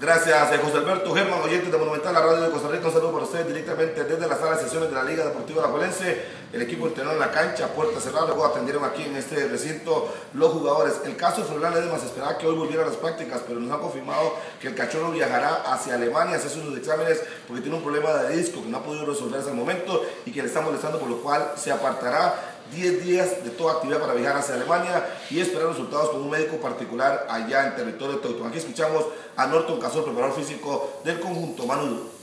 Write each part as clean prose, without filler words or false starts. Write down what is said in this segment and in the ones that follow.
Gracias, José Alberto Germán, oyentes de Monumental, la radio de Costa Rica. Un saludo para ustedes directamente desde la sala de sesiones de la Liga Deportiva Alajuelense. El equipo entrenó en la cancha, puerta cerrada, luego atendieron aquí en este recinto los jugadores. El caso de Fernán Ledesma se esperaba que hoy volviera a las prácticas, pero nos han confirmado que el cachorro viajará hacia Alemania a hacer sus exámenes porque tiene un problema de disco que no ha podido resolverse al momento y que le está molestando, por lo cual se apartará 10 días de toda actividad para viajar hacia Alemania y esperar resultados con un médico particular allá en territorio de Teutón. Aquí escuchamos a Norton Casol, preparador físico del conjunto Manudo.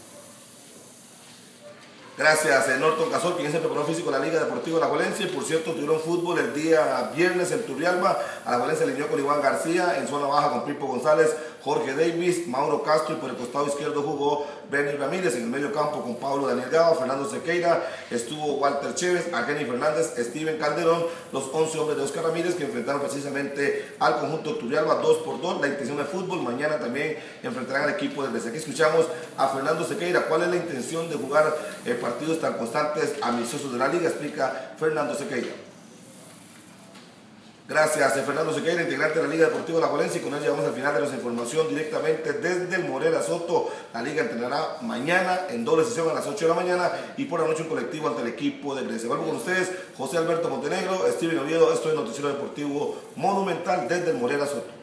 Gracias, Norton Casol, quien es el preparador físico de la Liga Deportiva Alajuelense. Por cierto, tuvieron fútbol el día viernes en Turrialba. Alajuelense alineó con Iván García, en zona baja con Pipo González, Jorge Davis, Mauro Castro, y por el costado izquierdo jugó Bernie Ramírez. En el medio campo con Pablo Daniel Gao, Fernando Sequeira, estuvo Walter Chévez, Argeni Fernández, Steven Calderón, los 11 hombres de Oscar Ramírez que enfrentaron precisamente al conjunto Turrialba 2-2. La intención de fútbol, mañana también enfrentarán al equipo del DC. Aquí escuchamos a Fernando Sequeira. ¿Cuál es la intención de jugar partidos tan constantes amistosos de la liga? Explica Fernando Sequeira. Gracias, Fernando Sequeira, integrante de la Liga Deportiva Alajuelense, y con él llegamos al final de nuestra información directamente desde el Morera Soto. La liga entrenará mañana en doble sesión a las 8 de la mañana y por la noche un colectivo ante el equipo de Grecia. Vuelvo con ustedes, José Alberto Montenegro, Steven Oviedo. Esto es Noticiero Deportivo Monumental desde el Morera Soto.